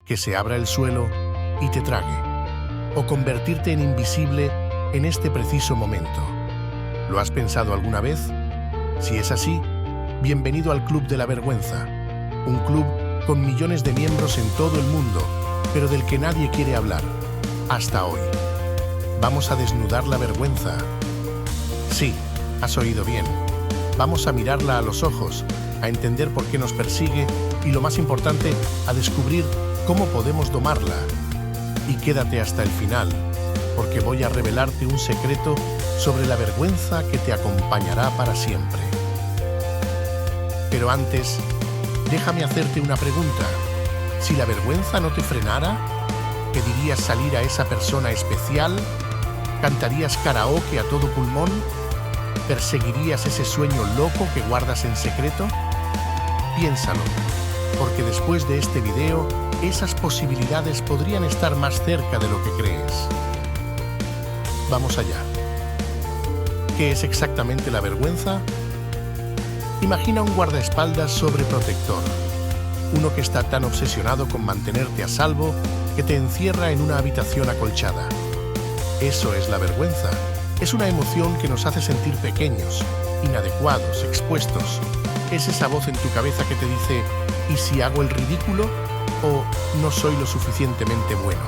que se abra el suelo y te trague, o convertirte en invisible en este preciso momento. ¿Lo has pensado alguna vez? Si es así, bienvenido al Club de la Vergüenza, un club con millones de miembros en todo el mundo, pero del que nadie quiere hablar, hasta hoy. Vamos a desnudar la vergüenza. Sí, has oído bien. Vamos a mirarla a los ojos, a entender por qué nos persigue y, lo más importante, a descubrir cómo podemos domarla. Y quédate hasta el final, porque voy a revelarte un secreto sobre la vergüenza que te acompañará para siempre. Pero antes, déjame hacerte una pregunta. Si la vergüenza no te frenara, ¿pedirías salir a esa persona especial? ¿Cantarías karaoke a todo pulmón? ¿Perseguirías ese sueño loco que guardas en secreto? Piénsalo, porque después de este video, esas posibilidades podrían estar más cerca de lo que crees. Vamos allá. ¿Qué es exactamente la vergüenza? Imagina un guardaespaldas sobreprotector, uno que está tan obsesionado con mantenerte a salvo que te encierra en una habitación acolchada. Eso es la vergüenza. Es una emoción que nos hace sentir pequeños, inadecuados, expuestos. Es esa voz en tu cabeza que te dice, ¿y si hago el ridículo? O no soy lo suficientemente bueno.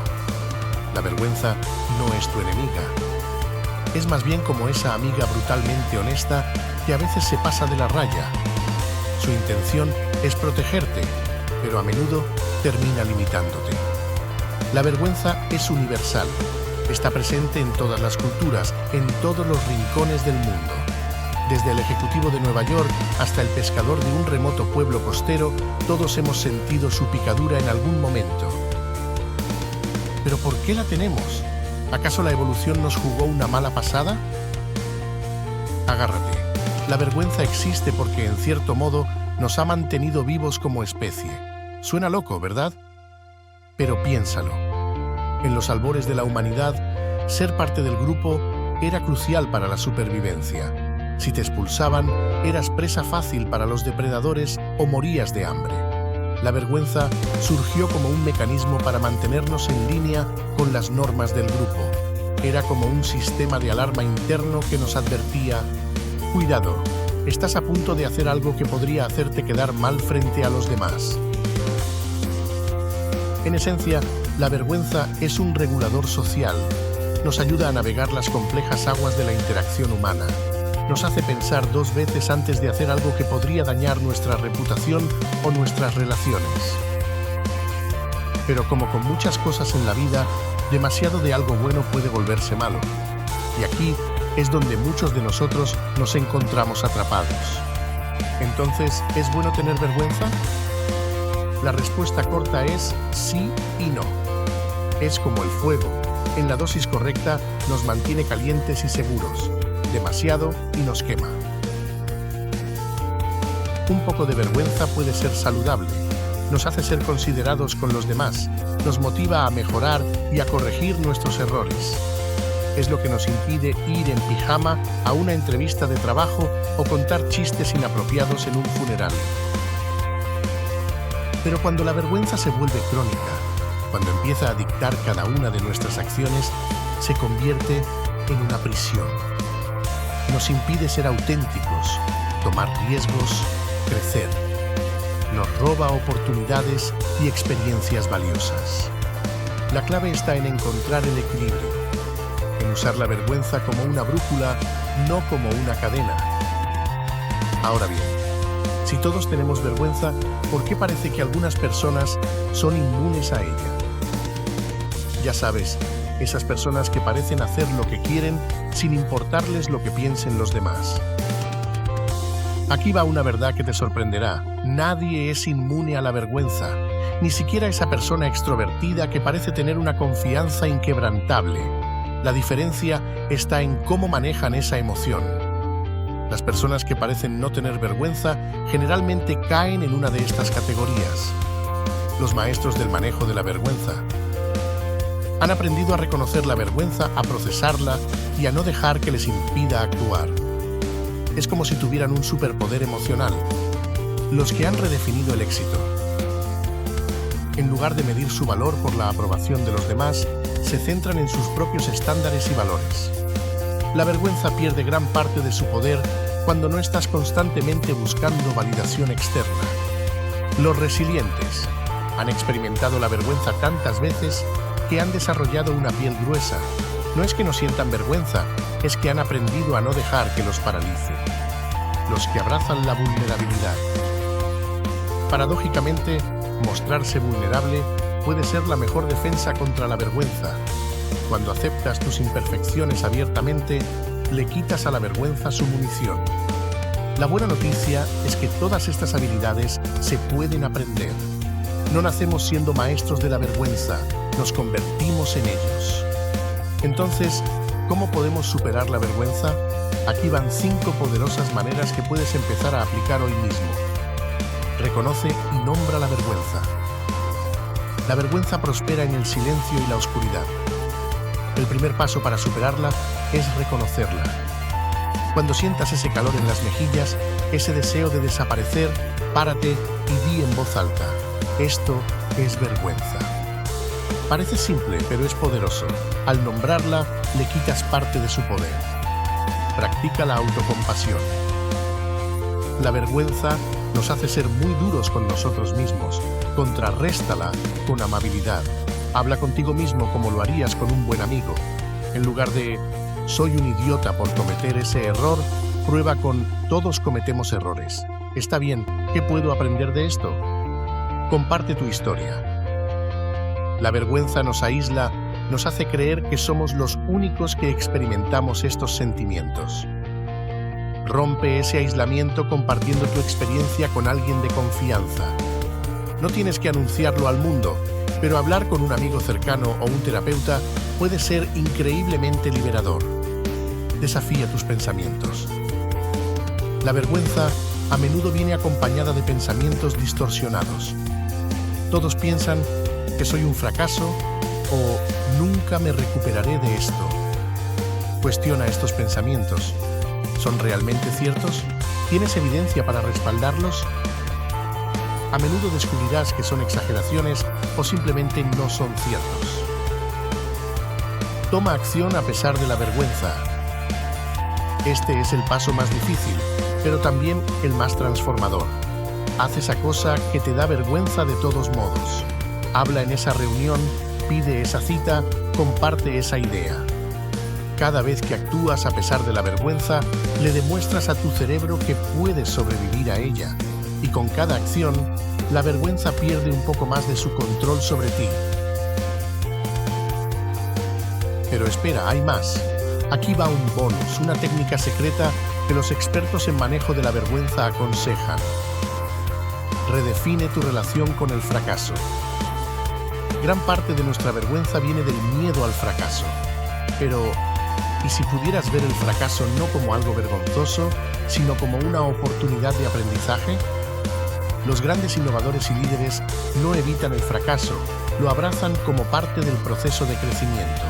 La vergüenza no es tu enemiga. Es más bien como esa amiga brutalmente honesta que a veces se pasa de la raya. Su intención es protegerte, pero a menudo termina limitándote. La vergüenza es universal. Está presente en todas las culturas, en todos los rincones del mundo. Desde el ejecutivo de Nueva York hasta el pescador de un remoto pueblo costero, todos hemos sentido su picadura en algún momento. ¿Pero por qué la tenemos? ¿Acaso la evolución nos jugó una mala pasada? Agárrate. La vergüenza existe porque, en cierto modo, nos ha mantenido vivos como especie. Suena loco, ¿verdad? Pero piénsalo. En los albores de la humanidad, ser parte del grupo era crucial para la supervivencia. Si te expulsaban, eras presa fácil para los depredadores o morías de hambre. La vergüenza surgió como un mecanismo para mantenernos en línea con las normas del grupo. Era como un sistema de alarma interno que nos advertía: cuidado, estás a punto de hacer algo que podría hacerte quedar mal frente a los demás. En esencia, la vergüenza es un regulador social. Nos ayuda a navegar las complejas aguas de la interacción humana. Nos hace pensar dos veces antes de hacer algo que podría dañar nuestra reputación o nuestras relaciones. Pero como con muchas cosas en la vida, demasiado de algo bueno puede volverse malo. Y aquí es donde muchos de nosotros nos encontramos atrapados. Entonces, ¿es bueno tener vergüenza? La respuesta corta es sí y no. Es como el fuego. En la dosis correcta nos mantiene calientes y seguros. Demasiado y nos quema. Un poco de vergüenza puede ser saludable. Nos hace ser considerados con los demás. Nos motiva a mejorar y a corregir nuestros errores. Es lo que nos impide ir en pijama a una entrevista de trabajo o contar chistes inapropiados en un funeral. Pero cuando la vergüenza se vuelve crónica, cuando empieza a dictar cada una de nuestras acciones, se convierte en una prisión. Nos impide ser auténticos, tomar riesgos, crecer. Nos roba oportunidades y experiencias valiosas. La clave está en encontrar el equilibrio, en usar la vergüenza como una brújula, no como una cadena. Ahora bien, si todos tenemos vergüenza, ¿por qué parece que algunas personas son inmunes a ella? Ya sabes, esas personas que parecen hacer lo que quieren sin importarles lo que piensen los demás. Aquí va una verdad que te sorprenderá. Nadie es inmune a la vergüenza, ni siquiera esa persona extrovertida que parece tener una confianza inquebrantable. La diferencia está en cómo manejan esa emoción. Las personas que parecen no tener vergüenza generalmente caen en una de estas categorías. Los maestros del manejo de la vergüenza han aprendido a reconocer la vergüenza, a procesarla y a no dejar que les impida actuar. Es como si tuvieran un superpoder emocional. Los que han redefinido el éxito. En lugar de medir su valor por la aprobación de los demás, se centran en sus propios estándares y valores. La vergüenza pierde gran parte de su poder cuando no estás constantemente buscando validación externa. Los resilientes han experimentado la vergüenza tantas veces que han desarrollado una piel gruesa. No es que no sientan vergüenza, es que han aprendido a no dejar que los paralice. Los que abrazan la vulnerabilidad. Paradójicamente, mostrarse vulnerable puede ser la mejor defensa contra la vergüenza. Cuando aceptas tus imperfecciones abiertamente, le quitas a la vergüenza su munición. La buena noticia es que todas estas habilidades se pueden aprender. No nacemos siendo maestros de la vergüenza, nos convertimos en ellos. Entonces, ¿cómo podemos superar la vergüenza? Aquí van 5 poderosas maneras que puedes empezar a aplicar hoy mismo. Reconoce y nombra la vergüenza. La vergüenza prospera en el silencio y la oscuridad. El primer paso para superarla es reconocerla. Cuando sientas ese calor en las mejillas, ese deseo de desaparecer, párate y di en voz alta: esto es vergüenza. Parece simple, pero es poderoso. Al nombrarla, le quitas parte de su poder. Practica la autocompasión. La vergüenza nos hace ser muy duros con nosotros mismos. Contrarréstala con amabilidad. Habla contigo mismo como lo harías con un buen amigo. En lugar de «soy un idiota por cometer ese error», prueba con «todos cometemos errores». Está bien, ¿qué puedo aprender de esto? Comparte tu historia. La vergüenza nos aísla, nos hace creer que somos los únicos que experimentamos estos sentimientos. Rompe ese aislamiento compartiendo tu experiencia con alguien de confianza. No tienes que anunciarlo al mundo, pero hablar con un amigo cercano o un terapeuta puede ser increíblemente liberador. Desafía tus pensamientos. La vergüenza a menudo viene acompañada de pensamientos distorsionados. Todos piensan que soy un fracaso o nunca me recuperaré de esto. Cuestiona estos pensamientos. ¿Son realmente ciertos? ¿Tienes evidencia para respaldarlos? A menudo descubrirás que son exageraciones o simplemente no son ciertos. Toma acción a pesar de la vergüenza. Este es el paso más difícil, pero también el más transformador. Haz esa cosa que te da vergüenza de todos modos. Habla en esa reunión, pide esa cita, comparte esa idea. Cada vez que actúas a pesar de la vergüenza, le demuestras a tu cerebro que puedes sobrevivir a ella. Y con cada acción, la vergüenza pierde un poco más de su control sobre ti. Pero espera, hay más. Aquí va un bonus, una técnica secreta que los expertos en manejo de la vergüenza aconsejan. Redefine tu relación con el fracaso. Gran parte de nuestra vergüenza viene del miedo al fracaso. Pero, ¿y si pudieras ver el fracaso no como algo vergonzoso, sino como una oportunidad de aprendizaje? Los grandes innovadores y líderes no evitan el fracaso, lo abrazan como parte del proceso de crecimiento.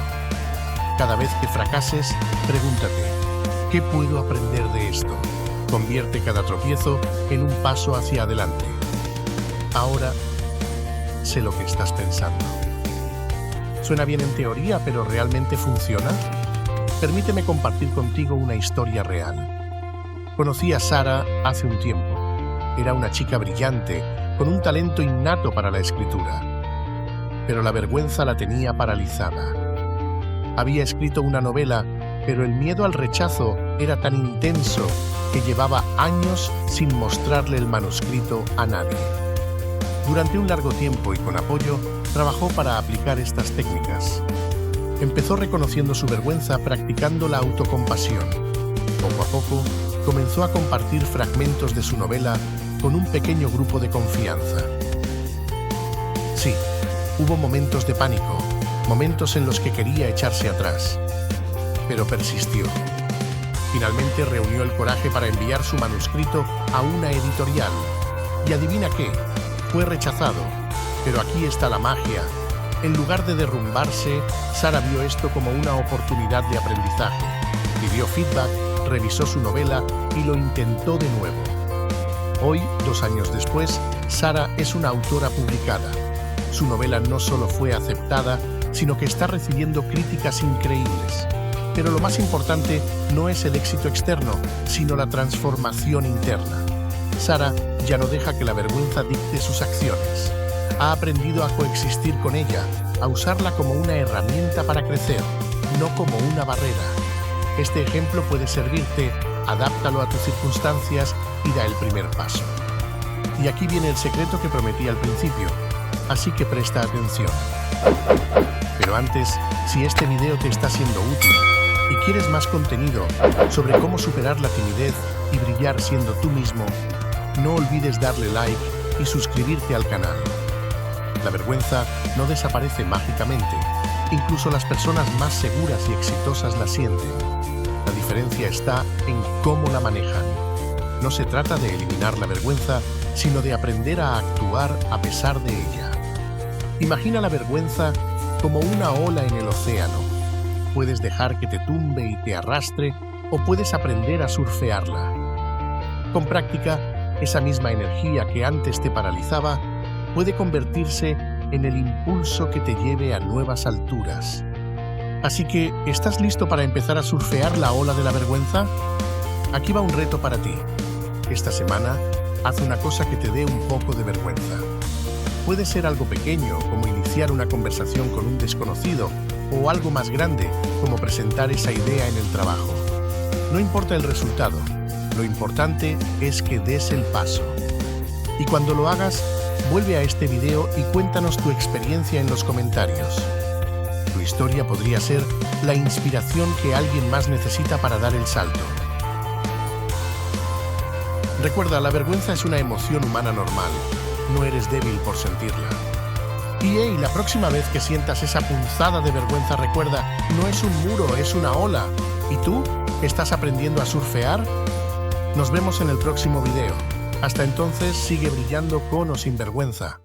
Cada vez que fracases, pregúntate, ¿qué puedo aprender de esto? Convierte cada tropiezo en un paso hacia adelante. Ahora, sé lo que estás pensando. Suena bien en teoría, pero ¿realmente funciona? Permíteme compartir contigo una historia real. Conocí a Sara hace un tiempo. Era una chica brillante, con un talento innato para la escritura. Pero la vergüenza la tenía paralizada. Había escrito una novela, pero el miedo al rechazo era tan intenso que llevaba años sin mostrarle el manuscrito a nadie. Durante un largo tiempo y con apoyo, trabajó para aplicar estas técnicas. Empezó reconociendo su vergüenza practicando la autocompasión. Poco a poco, comenzó a compartir fragmentos de su novela con un pequeño grupo de confianza. Sí, hubo momentos de pánico, momentos en los que quería echarse atrás, pero persistió. Finalmente reunió el coraje para enviar su manuscrito a una editorial. Y adivina qué, fue rechazado. Pero aquí está la magia. En lugar de derrumbarse, Sara vio esto como una oportunidad de aprendizaje. Pidió feedback, revisó su novela y lo intentó de nuevo. Hoy, 2 años después, Sara es una autora publicada. Su novela no solo fue aceptada, sino que está recibiendo críticas increíbles. Pero lo más importante no es el éxito externo, sino la transformación interna. Sara ya no deja que la vergüenza dicte sus acciones. Ha aprendido a coexistir con ella, a usarla como una herramienta para crecer, no como una barrera. Este ejemplo puede servirte, adáptalo a tus circunstancias y da el primer paso. Y aquí viene el secreto que prometí al principio, así que presta atención. Pero antes, si este video te está siendo útil y quieres más contenido sobre cómo superar la timidez y brillar siendo tú mismo, no olvides darle like y suscribirte al canal. La vergüenza no desaparece mágicamente, incluso las personas más seguras y exitosas la sienten. La diferencia está en cómo la manejan. No se trata de eliminar la vergüenza, sino de aprender a actuar a pesar de ella. Imagina la vergüenza como una ola en el océano. Puedes dejar que te tumbe y te arrastre, o puedes aprender a surfearla. Con práctica, esa misma energía que antes te paralizaba puede convertirse en el impulso que te lleve a nuevas alturas. Así que, ¿estás listo para empezar a surfear la ola de la vergüenza? Aquí va un reto para ti. Esta semana, haz una cosa que te dé un poco de vergüenza. Puede ser algo pequeño, como iniciar una conversación con un desconocido, o algo más grande, como presentar esa idea en el trabajo. No importa el resultado, lo importante es que des el paso. Y cuando lo hagas, vuelve a este video y cuéntanos tu experiencia en los comentarios. Tu historia podría ser la inspiración que alguien más necesita para dar el salto. Recuerda, la vergüenza es una emoción humana normal. No eres débil por sentirla. Y la próxima vez que sientas esa punzada de vergüenza, recuerda, no es un muro, es una ola. ¿Y tú? ¿Estás aprendiendo a surfear? Nos vemos en el próximo video. Hasta entonces, sigue brillando con o sin vergüenza.